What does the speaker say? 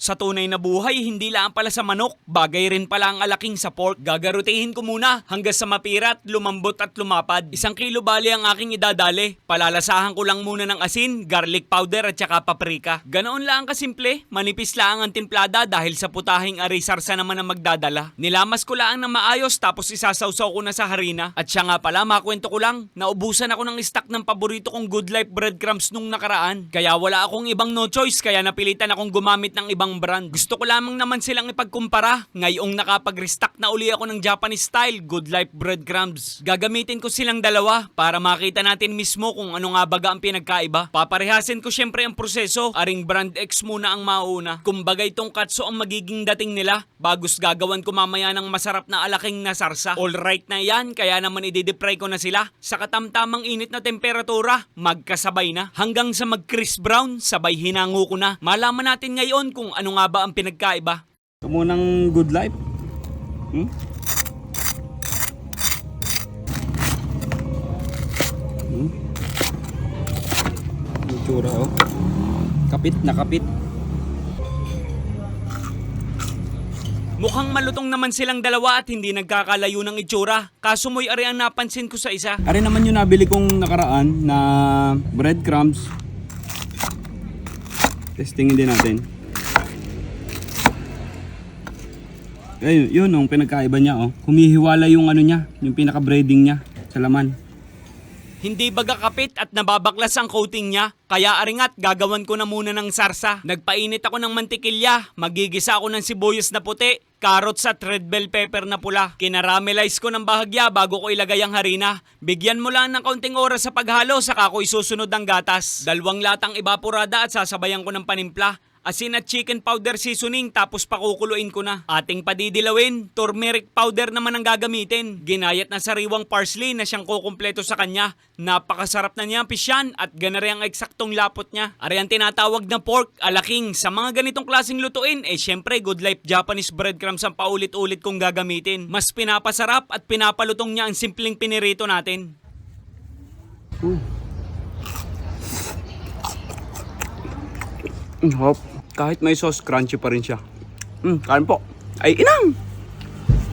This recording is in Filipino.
sa tunay na buhay, hindi lang pala sa manok. Bagay rin pala ang alaking sa pork. Gagarutihin ko muna hanggang sa mapirat, lumambot at lumapad. 1 kilo bali ang aking idadali. Palalasahan ko lang muna ng asin, garlic powder at saka paprika. Ganoon lang kasimple, manipis lang ang timplada dahil sa putahing arisarsa naman ang magdadala. Nilamas ko lang ng maayos tapos isasawsaw ko na sa harina. At siya nga pala, makwento ko lang, naubusan ako ng stock ng paborito kong Good Life breadcrumbs nung nakaraan. Kaya wala akong ibang no choice, kaya napilitan akong gumamit ng ibang brand. Gusto ko lamang naman silang ipagkumpara. Ngayong nakapag-restock na uli ako ng Japanese style Good Life breadcrumbs. Gagamitin ko silang dalawa para makita natin mismo kung ano nga baga ang pinagkaiba. Paparehasin ko syempre ang proseso. Aring brand X muna ang mauna. Kumbagay tong katso ang magiging dating nila. Bagos gagawan ko mamaya ng masarap na alaking na sarsa. Alright na yan, kaya naman i-deep fry ko na sila. Sa katamtamang init na temperatura, magkasabay na. Hanggang sa mag-crisp brown, sabay hinango ko na. Malaman natin ngayon kung ano nga ba ang pinagkaiba. Ito munang Good Life. Itsura oh. Kapit na kapit. Mukhang malutong naman silang dalawa at hindi nagkakalayo ng itsura. Kaso mo'y ari ang napansin ko sa isa. Ari naman yung nabili kong nakaraan na breadcrumbs. Testingin din natin. Ayun, yun ang pinagkaiba niya oh. Humihiwala yung ano niya, yung pinaka-breading niya sa laman. Hindi baga kapit at nababaklas ang coating niya. Kaya aringat, gagawan ko na muna ng sarsa. Nagpainit ako ng mantikilya. Magigisa ako ng sibuyas na puti, carrots at red bell pepper na pula. Kinaramelize ko ng bahagya bago ko ilagay ang harina. Bigyan mo lang ng kaunting oras sa paghalo, saka ko isusunod ang gatas. 2 latang evaporada at sasabayan ko ng panimpla. Asin at chicken powder seasoning tapos pakukuluin ko na. Ating padidilawin, turmeric powder naman ang gagamitin. Ginayat na sariwang parsley na siyang kukumpleto sa kanya. Napakasarap na niya ang pisyan at ganari ang eksaktong lapot niya. Ari ang tinatawag na pork alaking. Sa mga ganitong klaseng lutuin, syempre Good Life Japanese breadcrumbs ang paulit-ulit kong gagamitin. Mas pinapasarap at pinapalutong niya ang simpleng pinirito natin. Hop. Kahit may sauce, crunchy pa rin siya. Kain po. Ay, inang!